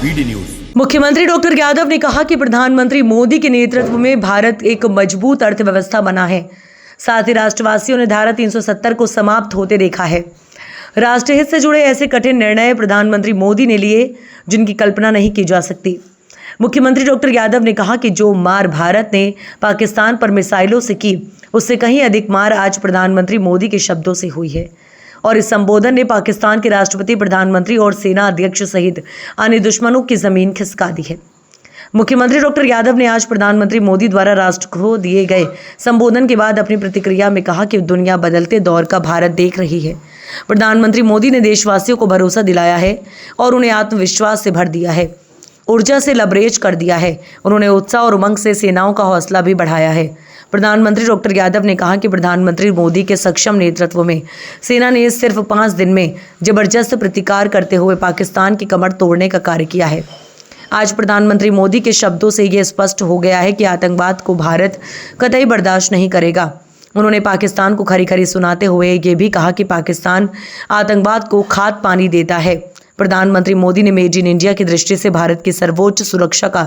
BD news. मुख्यमंत्री doctor Yadav ने कहा कि प्रधानमंत्री मोदी के नेतृत्व में भारत एक मजबूत अर्थव्यवस्था बना है। साथ ही राष्ट्रवासियों ने धारा 370 को समाप्त होते देखा है। राष्ट्रीय हित से जुड़े ऐसे कठिन निर्णय प्रधानमंत्री मोदी ने लिए जिनकी कल्पना नहीं की जा सकती। मुख्यमंत्री डॉक्टर यादव ने कहा कि जो मार भारत ने पाकिस्तान पर मिसाइलों से की, उससे कहीं अधिक मार आज प्रधानमंत्री मोदी के शब्दों से हुई है। और इस संबोधन ने पाकिस्तान के राष्ट्रपति, प्रधानमंत्री और सेना अध्यक्ष सहित अन्य दुश्मनों की जमीन खिसका दी है। मुख्यमंत्री डॉक्टर यादव ने आज प्रधानमंत्री मोदी द्वारा राष्ट्र को दिए गए संबोधन के बाद अपनी प्रतिक्रिया में कहा कि दुनिया बदलते दौर का भारत देख रही है। प्रधानमंत्री मोदी ने देशवासियों को भरोसा दिलाया है और उन्हें आत्मविश्वास से भर दिया है, ऊर्जा से लबरेज कर दिया है। उन्होंने उत्साह और उमंग से सेनाओं का हौसला भी बढ़ाया है। प्रधानमंत्री डॉक्टर यादव ने कहा कि प्रधानमंत्री मोदी के सक्षम नेतृत्व में सेना ने सिर्फ 5 दिन में जबरदस्त प्रतिकार करते हुए पाकिस्तान की कमर तोड़ने का कार्य किया है। आज प्रधानमंत्री मोदी के शब्दों से ये स्पष्ट हो गया है कि आतंकवाद को भारत कतई बर्दाश्त नहीं करेगा। उन्होंने पाकिस्तान को खरी खरी सुनाते हुए ये भी कहा कि पाकिस्तान आतंकवाद को खाद पानी देता है। प्रधानमंत्री मोदी ने मेड इन इंडिया की दृष्टि से भारत की सर्वोच्च सुरक्षा का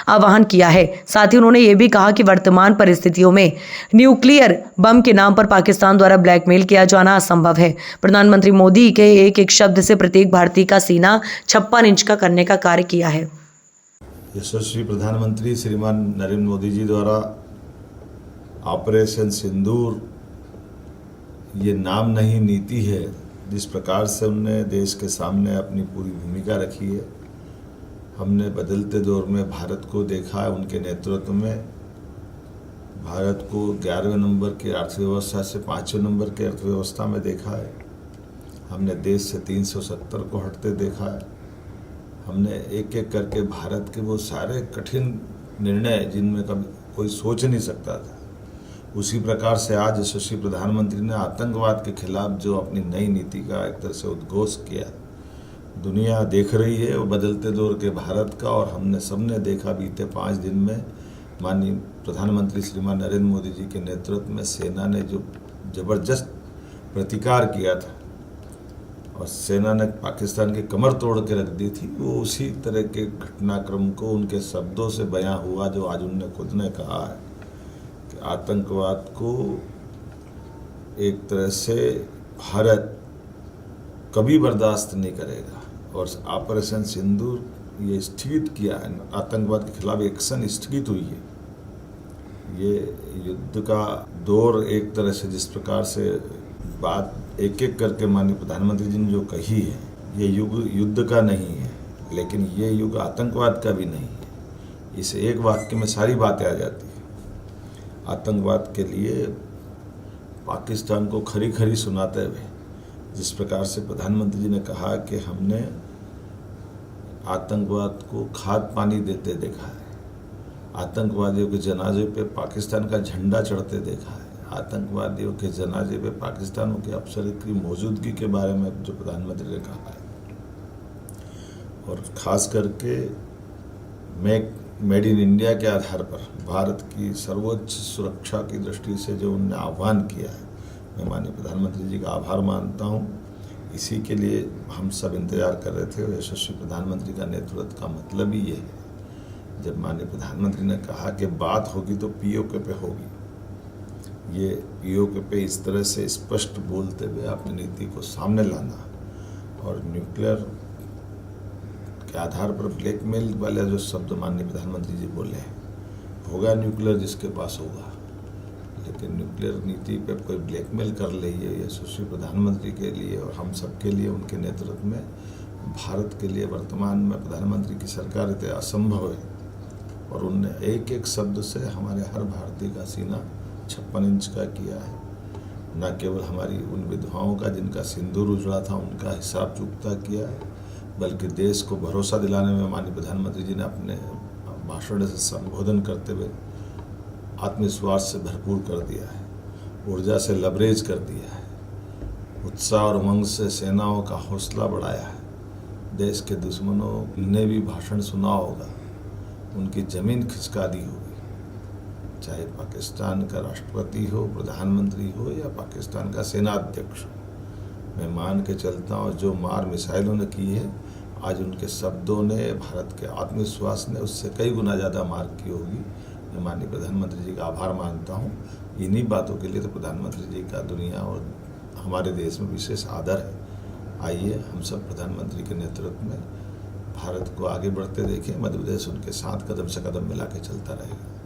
आह्वान किया है। साथ ही उन्होंने ये भी कहा कि वर्तमान परिस्थितियों में न्यूक्लियर बम के नाम पर पाकिस्तान द्वारा ब्लैकमेल किया जाना असंभव है। प्रधानमंत्री मोदी के एक एक शब्द से प्रत्येक भारतीय का सीना 56 इंच का करने का कार्य किया है। यशस्वी प्रधानमंत्री श्रीमान नरेंद्र मोदी जी द्वारा ऑपरेशन सिंदूर ये नाम नहीं नीति है, जिस प्रकार से उन्होंने देश के सामने अपनी पूरी भूमिका रखी है। हमने बदलते दौर में भारत को देखा है। उनके नेतृत्व में भारत को 11वें नंबर की अर्थव्यवस्था से 5वें नंबर की अर्थव्यवस्था में देखा है। हमने देश से 370 को हटते देखा है। हमने एक एक करके भारत के वो सारे कठिन निर्णय जिनमें कभी कोई सोच नहीं सकता था, उसी प्रकार से आज यशस्वी प्रधानमंत्री ने आतंकवाद के खिलाफ जो अपनी नई नीति का एक तरह से उद्घोष किया, दुनिया देख रही है वो बदलते दौर के भारत का। और हमने सबने देखा बीते 5 दिन में माननीय प्रधानमंत्री श्रीमान नरेंद्र मोदी जी के नेतृत्व में सेना ने जो जबरदस्त प्रतिकार किया था और सेना ने पाकिस्तान की कमर तोड़ के रख दी थी, वो उसी तरह के घटनाक्रम को उनके शब्दों से बयां हुआ जो आज उन्होंने खुद ने कहा है कि आतंकवाद को एक तरह से भारत कभी बर्दाश्त नहीं करेगा। और ऑपरेशन सिंदूर ये स्थगित किया है, आतंकवाद के खिलाफ एक्शन स्थगित हुई है। ये युद्ध का दौर एक तरह से जिस प्रकार से बात एक एक करके माननीय प्रधानमंत्री जी ने जो कही है, ये युग युद्ध का नहीं है, लेकिन ये युग आतंकवाद का भी नहीं है। इस एक वाक्य में सारी बातें आ जाती है। आतंकवाद के लिए पाकिस्तान को खरी खरी सुनाते हुए जिस प्रकार से प्रधानमंत्री जी ने कहा कि हमने आतंकवाद को खाद पानी देते देखा है, आतंकवादियों के जनाजे पे पाकिस्तान का झंडा चढ़ते देखा है, आतंकवादियों के जनाजे पे पाकिस्तानों के अफसर की मौजूदगी के बारे में जो प्रधानमंत्री ने कहा है, और ख़ास करके मेड इन इंडिया के आधार पर भारत की सर्वोच्च सुरक्षा की दृष्टि से जो उन्होंने आह्वान किया है, मैं माननीय प्रधानमंत्री जी का आभार मानता हूँ। इसी के लिए हम सब इंतजार कर रहे थे। यशस्वी प्रधानमंत्री का नेतृत्व का मतलब ही ये है। जब माननीय प्रधानमंत्री ने कहा कि बात होगी तो पीओके पे होगी, ये पीओके पे इस तरह से स्पष्ट बोलते हुए अपनी नीति को सामने लाना और न्यूक्लियर के आधार पर ब्लैकमेल वाले जो शब्द माननीय प्रधानमंत्री जी बोले हैं, होगा न्यूक्लियर जिसके पास होगा, लेकिन न्यूक्लियर नीति पे कोई ब्लैकमेल कर ले, ये यशस्वी प्रधानमंत्री के लिए और हम सब के लिए, उनके नेतृत्व में भारत के लिए वर्तमान में प्रधानमंत्री की सरकार इतने असंभव है। और उनने एक एक शब्द से हमारे हर भारतीय का सीना 56 इंच का किया है। न केवल हमारी उन विधवाओं का जिनका सिंदूर उजड़ा था उनका हिसाब चुकता किया है, बल्कि देश को भरोसा दिलाने में माननीय प्रधानमंत्री जी ने अपने भाषण से संबोधन करते हुए आत्मविश्वास से भरपूर कर दिया है, ऊर्जा से लबरेज कर दिया है, उत्साह और उमंग से सेनाओं का हौसला बढ़ाया है। देश के दुश्मनों ने भी भाषण सुना होगा, उनकी जमीन खिसका दी होगी, चाहे पाकिस्तान का राष्ट्रपति हो, प्रधानमंत्री हो या पाकिस्तान का सेना अध्यक्ष हो। मैं मान के चलता हूँ जो मार मिसाइलों ने की है, आज उनके शब्दों ने, भारत के आत्मविश्वास ने उससे कई गुना ज़्यादा मार्क की होगी। मैं माननीय प्रधानमंत्री जी का आभार मानता हूँ। इन्हीं बातों के लिए तो प्रधानमंत्री जी का दुनिया और हमारे देश में विशेष आदर है। आइए हम सब प्रधानमंत्री के नेतृत्व में भारत को आगे बढ़ते देखें। मध्य प्रदेश उनके साथ कदम से कदम मिला के चलता रहेगा।